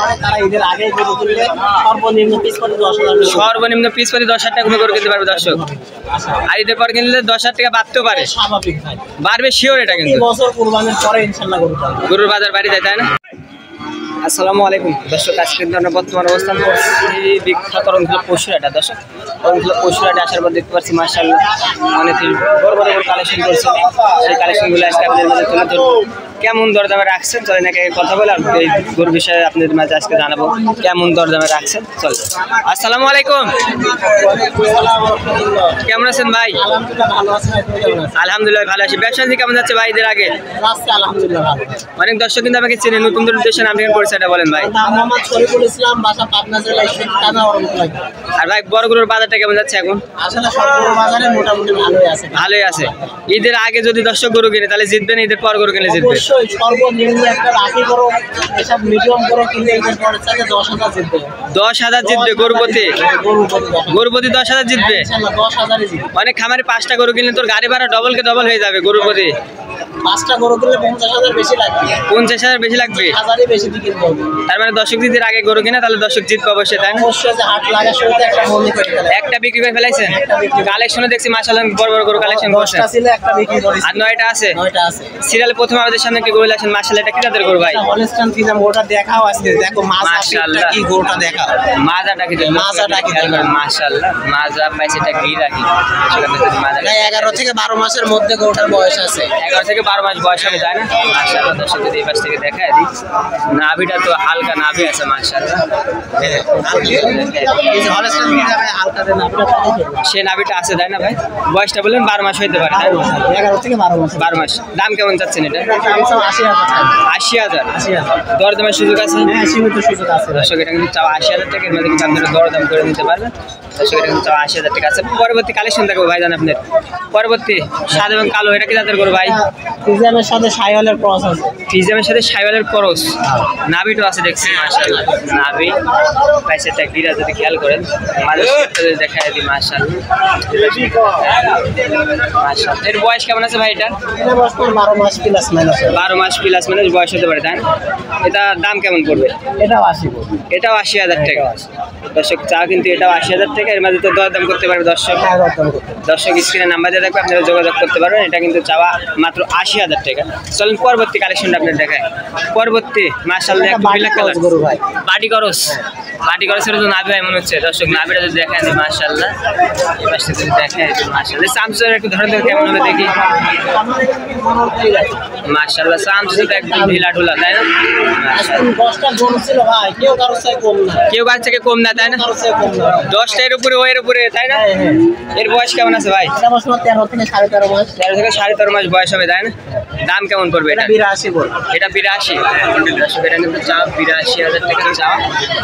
পারে তারা ঈদের আগে গরু কিনলে সর্বনিম্ন পিস প্রতি 10,000 টাকা গরু কিনতে পারবে দর্শক। আর ঈদের পর কিনলে 10,000 টাকা বাড়তেও পারে, স্বাভাবিক বাড়বে শিওর এটা কিন্তু। বছর কুরবানির পরে ইনশাআল্লাহ গরুর বাজার বাড়ি যায়, তাই না? আসসালামু আলাইকুম দর্শক, আজকে কিন্তু আমরা বর্তমান অবস্থান করছি বিখ্যাত রংপুর পশুরহাটে। দর্শক রংপুর পশুরহাটে আসার পর দেখতে পাচ্ছি মাশাআল্লাহ অনেক বড় বড় কালেকশন করছে। সেই কালেকশনগুলো আজকে আপনাদের মাঝে তুলে ধরবো। কেমন দরদামে রাখছেন চলেন একে কথা বলে আর এই গরুর বিষয়ে আপনাদের মাঝে আজকে জানাবো কেমন দরদামে রাখছেন। চলেন। আসসালামু আলাইকুম, কেমন আছেন ভাই? আলহামদুলিল্লাহ ভালো আছি। ব্যবসা কেমন যাচ্ছে ভাই ঈদের আগে? অনেক দর্শক কিন্তু আমাকে চেনে, নতুন উদ্দেশ্যে নাম করেছে, এটা বলেন ভাই। আর ভাই বড় গরুর বাজারটা কেমন যাচ্ছে এখন? ভালোই আছে। ঈদের আগে যদি দর্শক গরু কিনে তাহলে জিতবেন, ঈদের পর গরু কিনলে জিতবে। সর্বনিম্ন একটা রাখি করো, এসব মিডিয়াম করো কিনলে ঈদের পরে 10,000 জিতবে। 10,000 জিতবে গরুপতি? গরুপতি 10,000 জিতবে। অনেক খামারে 5টা গরু কিনলে তোর গাড়ি ভাড়া ডবল হয়ে যাবে। গরুপতি 5টা গরু কিনলে 50,000 বেশি লাগবে। 50,000 বেশি লাগবে। তার মানে দর্শক জিতের আগে গরু কিনা তাহলে দর্শক জিতবে অবশ্যই, তাই না? একটা বিক্রি করে ফেলাইছেন। কালেকশনে দেখছি মাশাআল্লাহ বড় বড় গরু কালেকশন করছেন। 10টা ছিল, একটা বিক্রি করেছি। আর 9টা আছে। 9টা আছে। সিরিয়ালে প্রথম আমাদের সামনে কি গরু আছেন মাশাআল্লাহ, এটা কি জাতের গরু ভাই? হলস্টাইন ফ্রিজিয়ান গরুটা দেখাও আজকে, দেখো মাশাআল্লাহ কি গরুটা দেখাও। মাজাটা কি? মাজাটা কি দেখো মাশাআল্লাহ, মাজা পাইছে, এটা কি রাখি? সেখানে যদি মাজা 11 থেকে 12 মাসের মধ্যে গরুটার বয়স আছে। 11 থেকে 12 মাস বয়স হবে, তাই না? মাশাআল্লাহ দর্শক যদি এই পাশ থেকে দেখায় দিই, নাভিটা তো হালকা নাভি আছে মাশাআল্লাহ। হলস্টাইন ফ্রিজিয়ান হালকা দেন নাভিটা, সে নাভিটা আছে, তাই না ভাই? বয়সটা বললেন 12 মাস হইতে পারে, 11 থেকে 12 মাস। 12 মাস। দাম কেমন চাচ্ছেন এটা? 80,000। 80,000 দরদামের সুযোগ আছে? হ্যাঁ, সীমিত সুযোগ আছে। দর্শক এটা কিন্তু 80,000 টাকা, এর মধ্যে কিন্তু আপনারা দরদাম করে নিতে পারবেন। দর্শক এটা কিন্তু 80,000 টাকা আছে। পরবর্তী কালেকশন দেখো ভাই, জান আপনার পরবর্তী সাদা এবং কালো, এটা কি জাতের গরু ভাই? ফ্রিজিয়ানের সাথে শাইওয়ালের ক্রস আছে। ফ্রিজিয়ানের সাথে শাইওয়ালের ক্রস। নাভিটো আছে দেখছি মাশাআল্লাহ। নাভি পাইছে, এটা গিরা যদি খেয়াল করেন মাঝে যদি দেখায় দিই মাশাআল্লাহ। মাশাআল্লাহ। এর বয়স কেমন আছে ভাই? এটা 12 মাস প্লাস মাইনাস। 12 মাস প্লাস মাইনাস বয়স হতে পারে, তাই না? এটা দাম কেমন পড়বে? এটাও 80 পড়বে। এটাও 80,000 টাকা। দর্শক চা কিন্তু এটাও 80,000 টাকা, এর মধ্যে তো দরদাম করতে পারবে দর্শক। দর্শক স্ক্রিনে নাম্বার দিয়ে রাখবে, আপনারা যোগাযোগ করতে পারবেন। এটা কিন্তু চাওয়া মাত্র 80,000 টাকা। চলেন পরবর্তী কালেকশনটা আপনার দেখায়। পরবর্তী মাশাআল্লাহ একটা ব্ল্যাক কালার গরু ভাই, বাটি করস। বাটি করসের তো নাভি মনে হচ্ছে দর্শক, নাভিটা যদি দেখায় দিই মাশাআল্লাহ, এই পাশে যদি দেখায় দিই মাশাআল্লাহ। সামসুর একটু ধরে কেমন হবে দেখি। মাশাআল্লাহ সামসু তো একদম ঢিলা ঢুলা, তাই না? মাশাআল্লাহ 10টা গরু ছিল ভাই, কেউ কারো থেকে কম না, কেউ কার থেকে কম না, তাই না? 10টা এর উপরে, ওর উপরে, তাই না? এর বয়স কেমন আছে ভাই? এটা বয়স 13 থেকে 13.5 মাস। 13 থেকে 13.5 মাস বয়স হবে, তাই না? দাম কেমন পড়বে এটা? 82 বল। এটা 82। দর্শক এটা কিন্তু চাও 82,000 টাকা চাও।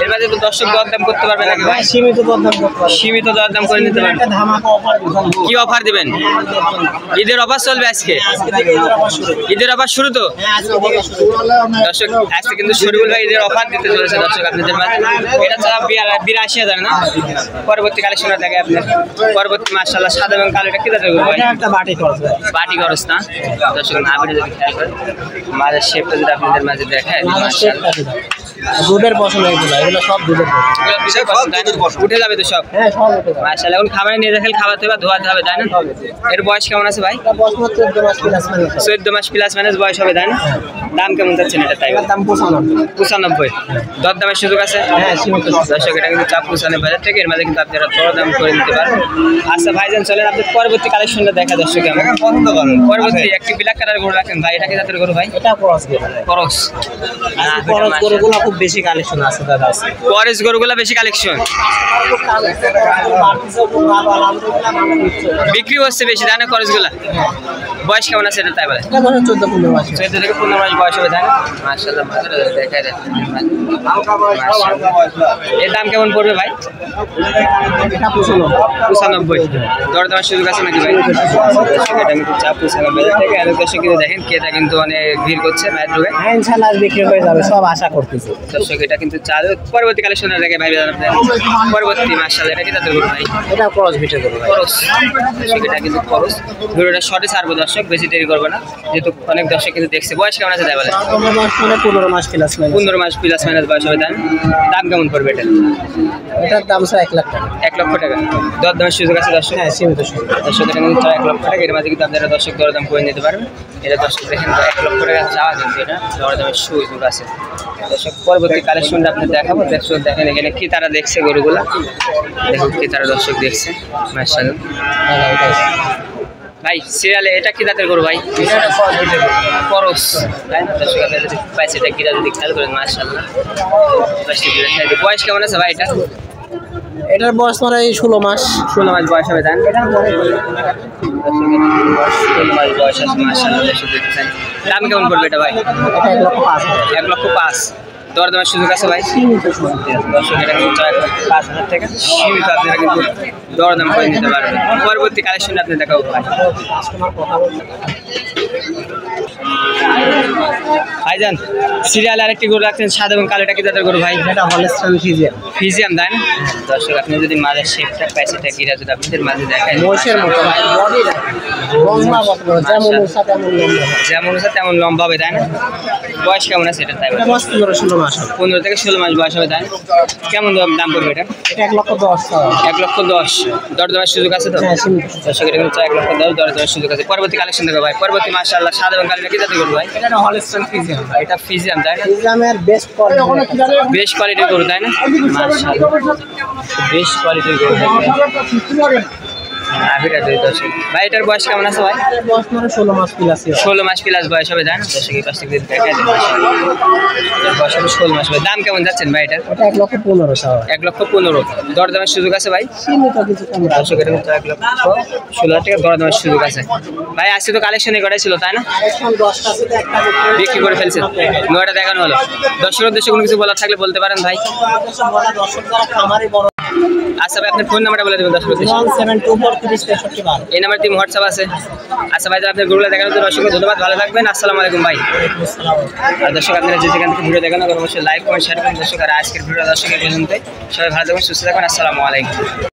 এর মধ্যে তো দর্শক দরদাম করতে পারবে নাকি ভাই? সীমিত দরদাম করতে পারবে। সীমিত দরদাম করে নিতে পারবে। একটা ধামাকা অফার দিবেন। কি অফার দিবেন? ঈদের অফার চলবে আজকে। ঈদের অফার শুরু তো দর্শক, আজকে কিন্তু শরীফুল ভাই ঈদের অফার দিতে চলেছে দর্শক আপনাদের মাঝে। এটা চাও 82,000 না? পরবর্তী কালেকশনটা দেখে আপনার পরবর্তী মাশাআল্লাহ সাদা এবং কালো, এটা কি জাতের গরু ভাই? এটা একটা বাটি খরচ। বাটি খরচ না? দর্শক নাভিটা যদি খেয়াল করেন, মাঝের শেপটা যদি আপনাদের মাঝে দেখায় মাশাআল্লাহ। দুধের পছন্দ, এগুলো সব দুধের পছন্দ। উঠে যাবে তো সব? হ্যাঁ সব উঠে যাবে। মাশাআল্লাহ। এখন খাবারে নিয়ে দেখেন, খাওয়াতে হবে, ধোয়াতে হবে, তাই না? এর বয়স কেমন আছে ভাই? 14 মাস প্লাস মাইনাস। 14 মাস প্লাস মাইনাস বয়স হবে, তাই না? দাম কেমন যাচ্ছেন এটা? তাই দাম 95। দরদামের সুযোগ আছে? হ্যাঁ সীমিত। দর্শক এটা কিন্তু 95,000 টাকা, এর মধ্যে কিন্তু আপনারা দরদাম করে নিতে পারবেন। আচ্ছা ভাইজান চলেন আপনার পরবর্তী কালেকশনটা দেখা দর্শক আমরা পছন্দ করেন। পরবর্তী একটি ব্ল্যাক কালার গরু রাখেন ভাই, এটা কি জাতের গরু ভাই? এটা ক্রস গরু। ক্রস। ক্রস গরুগুলো খুব বেশি কালেকশন আছে দাদা। ক্রস গরুগুলো বেশি কালেকশন বিক্রি হচ্ছে বেশি, তাই না? ক্রসগুলো বয়স কেমন আছে এটা? তাই বলে 14-15 মাস। 14 থেকে 15 মাস বয়স হবে, তাই না? মাশাআল্লাহ মাশাআল্লাহ দেখাই দেন। এর দাম কেমন পড়বে ভাই? এটা 95। দরদামের সুযোগ আছে নাকি ভাই? এটা কিন্তু 95,000 টাকা। এর দর্শক কিন্তু দেখেন ক্রেতা কিন্তু অনেক ভিড় করছে মেট্রোয়ে। হ্যাঁ ইনশাআল্লাহ বিক্রি হয়ে যাবে, সব আশা করতেছি। দর্শক এটা কিন্তু চালু। পরবর্তী কালেকশনের দেখে ভাই পরবর্তী মাশাআল্লাহ এটা কি তাদের গরু ভাই? এটা ক্রস বিটের গরু ভাই। খরচ দর্শক এটা কিন্তু খরচ। ভিডিওটা শর্টে ছাড়বো দর্শক, বেশি দেরি করবো না, যেহেতু অনেক দর্শক কিন্তু দেখছে। বয়স কেমন আছে তাই বলে? 15 মাস প্লাস মাইনাস। 15 মাস প্লাস মাইনাস বয়স হবে। দাম কেমন পড়বে এটা? এটার দাম স্যার 1 লাখ টাকা। 1 লক্ষ টাকা। দরদামের সুযোগ আছে দর্শক? হ্যাঁ, সীমিত সুযোগ। দর্শক এটা কিন্তু 1 লক্ষ টাকা। এর মাঝে কিন্তু আপনারা দর্শক দরদাম করে নিতে পারবেন। এটা দর্শক দেখেন 1 লক্ষ টাকা চাওয়া, কিন্তু এটা দরদামের সুযোগ আছে দর্শক। পরবর্তী কালেকশনটা আপনি দেখাবো। দর্শক দেখেন এখানে কি তারা দেখছে গরুগুলা, দেখুন কি তারা দর্শক দেখছে। মাশাআল্লাহ ভাই সিরিয়ালে এটা কি জাতের গরু ভাই? খরচ তাই না দর্শক? আপনারা যদি পাইছে এটা কি যদি খেয়াল করেন মাশাআল্লাহ। বয়স কেমন আছে ভাই এটা? এটার বয়স মানে 16 মাস। 16 মাস বয়স হবে তাই না? 16 মাস বয়স আছে মাশাআল্লাহ। দর্শক দেখছেন দাম কেমন পড়বে এটা ভাই? এটা 1 লক্ষ 5। 1 লক্ষ 5। দরদামের সুযোগ আছে ভাই? দর্শক এটা কিন্তু 1,05,000 টাকা সীমিত, আপনারা কিন্তু দরদাম করে নিতে পারবেন। পরবর্তী কালেকশন আপনি দেখাবো ভাই। ভাইজান সিরিয়াল আরেকটি গরু রাখছেন সাদা এবং কালো, এটা কি তাদের গরু ভাই? এটা হলস্টাইন ফিজিয়ান। ফিজিয়াম তাই না? দর্শক আপনি যদি মাঝের শেপটা প্যাসেটা গিরা যদি আপনাদের মাঝে দেখায় মোষের মতো ভাই, বডি লম্বা কত যেমন ওর সাথে এমন লম্বা। যেমন আছে তেমন লম্বা হবে তাই না? বয়স কেমন আছে এটা তাই? এটা বয়স 15-16 মাস। 15 থেকে 16 মাস বয়স হবে তাই না? কেমন দাম পড়বে এটা? এটা 1 লক্ষ 10 টাকা। 1 লক্ষ 10। দরদামের সুযোগ আছে তো? হ্যাঁ, সীমিত। দর্শক এটা কিন্তু 1 লক্ষ 10 দরদামের সুযোগ আছে। পরবর্তী কালেকশন দেখো ভাই। পরবর্তী মাশাআল্লাহ সাদা এবং কালো কি জাতের গরু ভাই? এটা হলস্টাইন ফিজিয়ান। এটা ফিজিয়াম তাই না? ফিজিয়ামের বেস্ট কোয়ালিটি। বেশ কোয়ালিটির গরু তাই না? মাশাআল্লাহ বেশ কোয়ালিটির গরু দেখেন। আভিটা দুই দর্শক ভাই এটার বয়স কেমন আছে ভাই? বয়স মানে 16 মাস প্লাস। 16 মাস প্লাস বয়স হবে তাই না? দর্শক এই পাশ থেকে দেখা যায় বয়স হবে 16 মাস হবে। দাম কেমন যাচ্ছেন ভাই এটার? এটা 1 লক্ষ 15 টাকা। 1 লক্ষ 15। দরদামের সুযোগ আছে ভাই? সীমিত কিছু কম। দর্শক এটা কিন্তু 1 লক্ষ 16 টাকা দরদামের সুযোগ আছে ভাই। আজকে তো কালেকশনই করাই ছিল তাই না? এখন 10টা ছিল একটা বিক্রি করে ফেলছেন, 9টা দেখানো হলো। দর্শকের উদ্দেশ্যে কোনো কিছু বলার থাকলে বলতে পারেন ভাই। দর্শক যারা খামারে বড়। আচ্ছা ভাই আপনার ফোন নাম্বারটা বলে দেবেন দর্শক উদ্দেশ্যে। 1724363 এই নাম্বার দিয়ে হোয়াটসঅ্যাপ আছে। আচ্ছা ভাই আপনার গরুগুলো দেখানোর জন্য অসংখ্য ধন্যবাদ, ভালো থাকবেন। আসসালামু আলাইকুম ভাই। আর দর্শক আপনারা যে যেখান থেকে ভিডিও দেখেন অবশ্যই লাইক কমেন্ট শেয়ার করুন দর্শক। আর আজকের ভিডিও দর্শকের পর্যন্ত সবাই ভালো থাকবেন, সুস্থ থাকবেন। আসসালামু আলাইকুম।